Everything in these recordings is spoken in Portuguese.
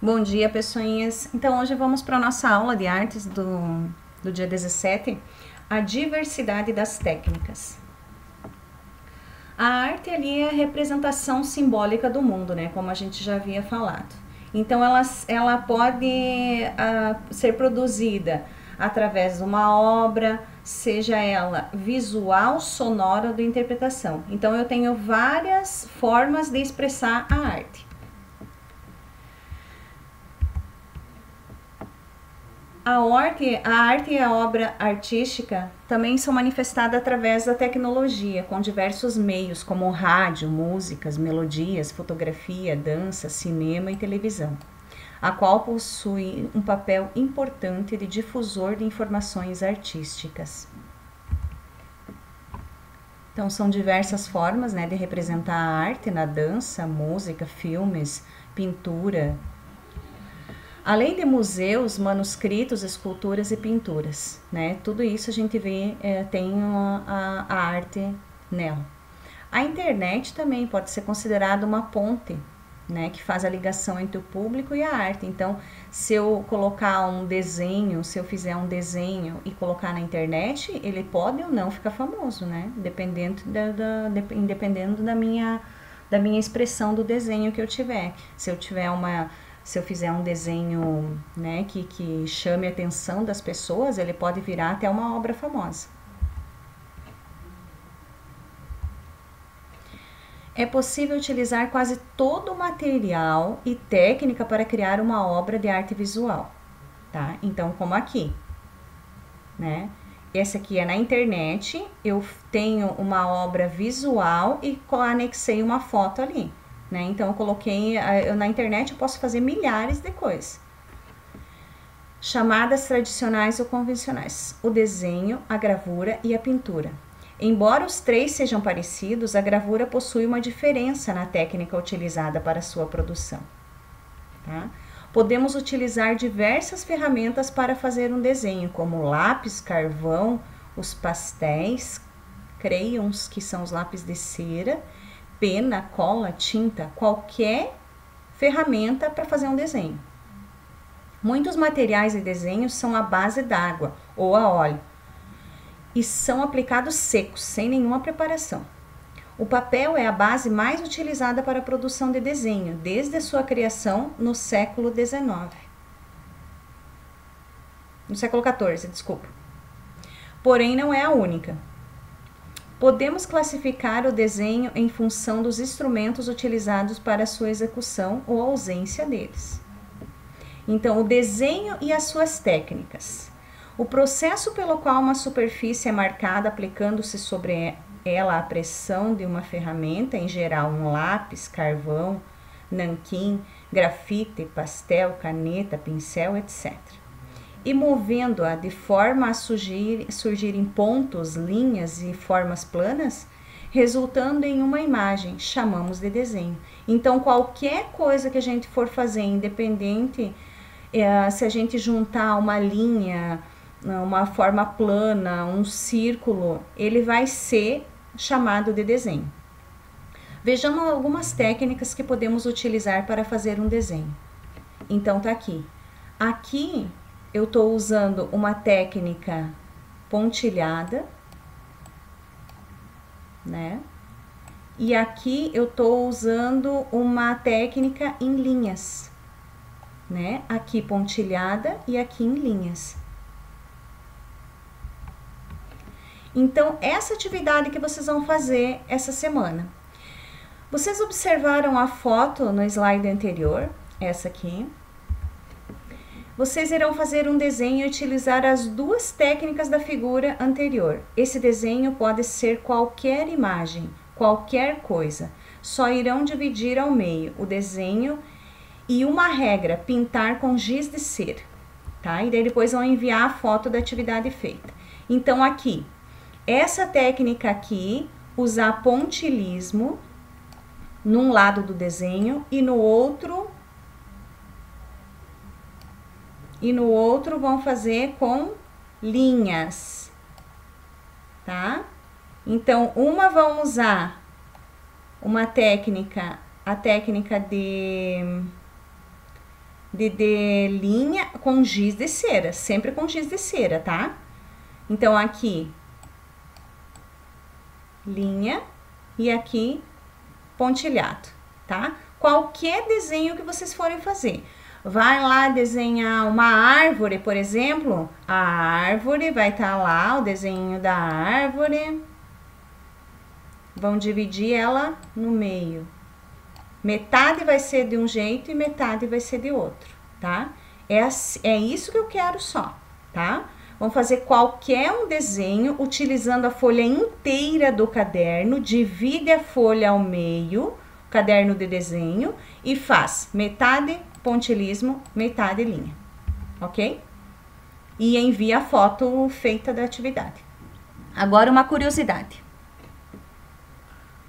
Bom dia, pessoinhas. Então, hoje vamos para a nossa aula de artes do dia 17, a diversidade das técnicas. A arte ali é a representação simbólica do mundo, né? Como a gente já havia falado. Então, ela pode ser produzida através de uma obra, seja ela visual, sonora ou de interpretação. Então, eu tenho várias formas de expressar a arte. A arte e a obra artística também são manifestadas através da tecnologia, com diversos meios, como rádio, músicas, melodias, fotografia, dança, cinema e televisão, a qual possui um papel importante de difusor de informações artísticas. Então, são diversas formas, né, de representar a arte na dança, música, filmes, pintura. Além de museus, manuscritos, esculturas e pinturas, né? Tudo isso a gente vê, tem a arte nela. A internet também pode ser considerada uma ponte, né? Que faz a ligação entre o público e a arte. Então, se eu colocar um desenho, se eu fizer um desenho e colocar na internet, ele pode ou não ficar famoso, né? Dependendo da minha expressão do desenho que eu tiver. Se eu fizer um desenho, né, que chame a atenção das pessoas, ele pode virar até uma obra famosa. É possível utilizar quase todo o material e técnica para criar uma obra de arte visual, tá? Então, como aqui, né? Esse aqui é na internet, eu tenho uma obra visual e anexei uma foto ali. Né? Então, eu coloquei, na internet eu posso fazer milhares de coisas. Chamadas tradicionais ou convencionais: o desenho, a gravura e a pintura. Embora os três sejam parecidos, a gravura possui uma diferença na técnica utilizada para sua produção. Tá? Podemos utilizar diversas ferramentas para fazer um desenho, como lápis, carvão, os pastéis, crayons, que são os lápis de cera, pena, cola, tinta, qualquer ferramenta para fazer um desenho. Muitos materiais de desenho são à base d'água ou a óleo e são aplicados secos, sem nenhuma preparação. O papel é a base mais utilizada para a produção de desenho, desde a sua criação no século XIX. No século XIV, desculpa. Porém, não é a única. Podemos classificar o desenho em função dos instrumentos utilizados para sua execução ou ausência deles. Então, o desenho e as suas técnicas. O processo pelo qual uma superfície é marcada aplicando-se sobre ela a pressão de uma ferramenta, em geral um lápis, carvão, nanquim, grafite, pastel, caneta, pincel, etc. E movendo-a de forma a surgirem pontos, linhas e formas planas, resultando em uma imagem, chamamos de desenho. Então, qualquer coisa que a gente for fazer, independente se a gente juntar uma linha, uma forma plana, um círculo, ele vai ser chamado de desenho. Vejamos algumas técnicas que podemos utilizar para fazer um desenho. Então, tá aqui. Aqui eu estou usando uma técnica pontilhada, né? E aqui eu estou usando uma técnica em linhas, né? Aqui pontilhada e aqui em linhas. Então, essa atividade que vocês vão fazer essa semana. Vocês observaram a foto no slide anterior, essa aqui. Vocês irão fazer um desenho e utilizar as duas técnicas da figura anterior. Esse desenho pode ser qualquer imagem, qualquer coisa. Só irão dividir ao meio o desenho e uma regra, pintar com giz de cera, tá? E daí depois vão enviar a foto da atividade feita. Então, aqui, essa técnica aqui, usar pontilhismo num lado do desenho e no outro vão fazer com linhas, tá? Então, uma vão usar uma técnica, a técnica de linha com giz de cera, sempre com giz de cera, tá? Então, aqui, linha e aqui, pontilhado, tá? Qualquer desenho que vocês forem fazer. Vai lá desenhar uma árvore, por exemplo, a árvore vai estar lá, o desenho da árvore. Vão dividir ela no meio. Metade vai ser de um jeito e metade vai ser de outro, tá? É isso que eu quero só, tá? Vamos fazer qualquer um desenho utilizando a folha inteira do caderno, divide a folha ao meio, o caderno de desenho, e faz metade pontilhismo, metade linha, ok? E envia a foto feita da atividade. Agora uma curiosidade.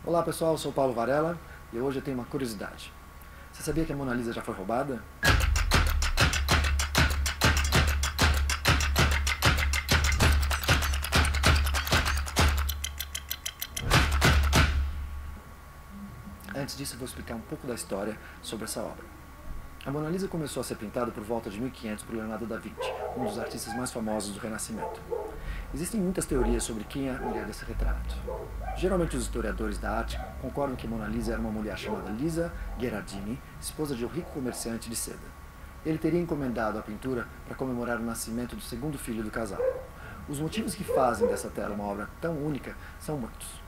Olá pessoal, eu sou o Paulo Varela e hoje eu tenho uma curiosidade. Você sabia que a Mona Lisa já foi roubada? Antes disso, eu vou explicar um pouco da história sobre essa obra. A Mona Lisa começou a ser pintada por volta de 1500 por Leonardo da Vinci, um dos artistas mais famosos do Renascimento. Existem muitas teorias sobre quem é a mulher desse retrato. Geralmente os historiadores da arte concordam que Mona Lisa era uma mulher chamada Lisa Gherardini, esposa de um rico comerciante de seda. Ele teria encomendado a pintura para comemorar o nascimento do segundo filho do casal. Os motivos que fazem dessa tela uma obra tão única são muitos.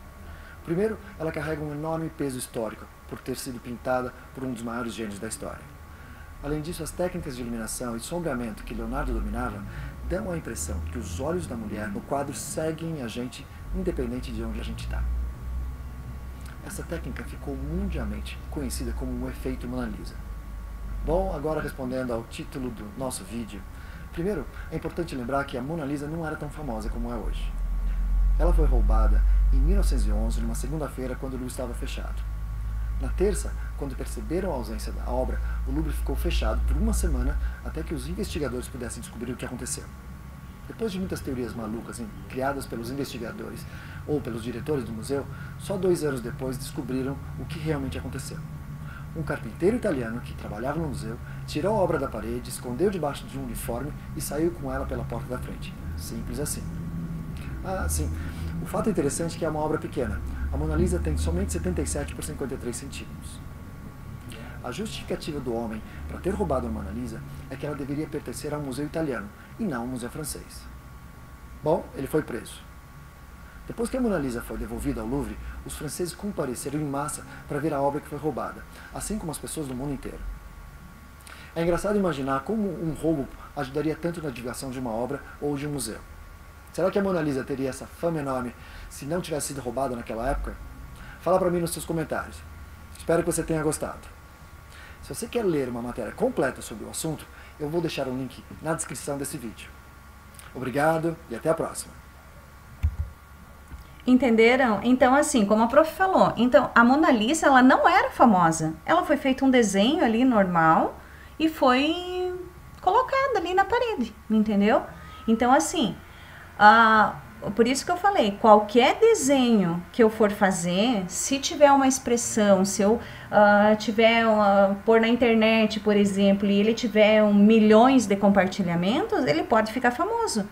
Primeiro, ela carrega um enorme peso histórico por ter sido pintada por um dos maiores gênios da história. Além disso, as técnicas de iluminação e sombreamento que Leonardo dominava dão a impressão que os olhos da mulher no quadro seguem a gente, independente de onde a gente está. Essa técnica ficou mundialmente conhecida como um efeito Mona Lisa. Bom, agora respondendo ao título do nosso vídeo, primeiro, é importante lembrar que a Mona Lisa não era tão famosa como é hoje. Ela foi roubada em 1911, numa segunda-feira, quando o Louvre estava fechado. Na terça, quando perceberam a ausência da obra, o Louvre ficou fechado por uma semana até que os investigadores pudessem descobrir o que aconteceu. Depois de muitas teorias malucas criadas pelos investigadores ou pelos diretores do museu, só 2 anos depois descobriram o que realmente aconteceu. Um carpinteiro italiano que trabalhava no museu tirou a obra da parede, escondeu debaixo de um uniforme e saiu com ela pela porta da frente. Simples assim. Ah, sim. O fato interessante é que é uma obra pequena. A Mona Lisa tem somente 77 por 53 centímetros. A justificativa do homem para ter roubado a Mona Lisa é que ela deveria pertencer a um museu italiano e não a um museu francês. Bom, ele foi preso. Depois que a Mona Lisa foi devolvida ao Louvre, os franceses compareceram em massa para ver a obra que foi roubada, assim como as pessoas do mundo inteiro. É engraçado imaginar como um roubo ajudaria tanto na divulgação de uma obra ou de um museu. Será que a Mona Lisa teria essa fama enorme se não tivesse sido roubada naquela época? Fala para mim nos seus comentários. Espero que você tenha gostado. Se você quer ler uma matéria completa sobre o assunto, eu vou deixar um link na descrição desse vídeo. Obrigado e até a próxima. Entenderam? Então, assim, como a prof falou, então a Mona Lisa, ela não era famosa. Ela foi feito um desenho ali normal e foi colocada ali na parede, entendeu? Então, assim, por isso que eu falei, qualquer desenho que eu for fazer, se tiver uma expressão, se eu tiver pôr na internet, por exemplo, e ele tiver milhões de compartilhamentos, ele pode ficar famoso.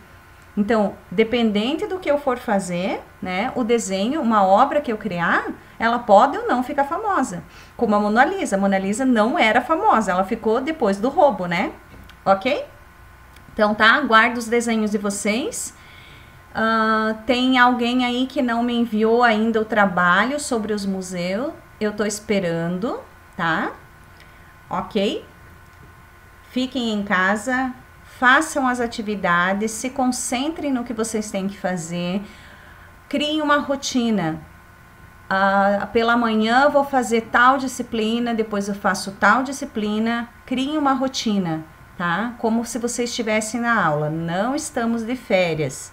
Então, dependente do que eu for fazer, né, o desenho, uma obra que eu criar, ela pode ou não ficar famosa. Como a Mona Lisa. A Mona Lisa não era famosa, ela ficou depois do roubo, né? Ok? Então, tá? Aguardo os desenhos de vocês. Tem alguém aí que não me enviou ainda o trabalho sobre os museus. Eu tô esperando, tá? Ok? Fiquem em casa. Façam as atividades, se concentrem no que vocês têm que fazer, criem uma rotina. Pela manhã eu vou fazer tal disciplina, depois eu faço tal disciplina, criem uma rotina, tá? Como se vocês estivessem na aula, não estamos de férias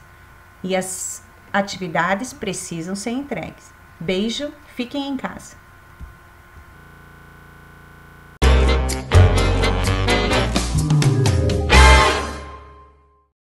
e as atividades precisam ser entregues. Beijo, fiquem em casa.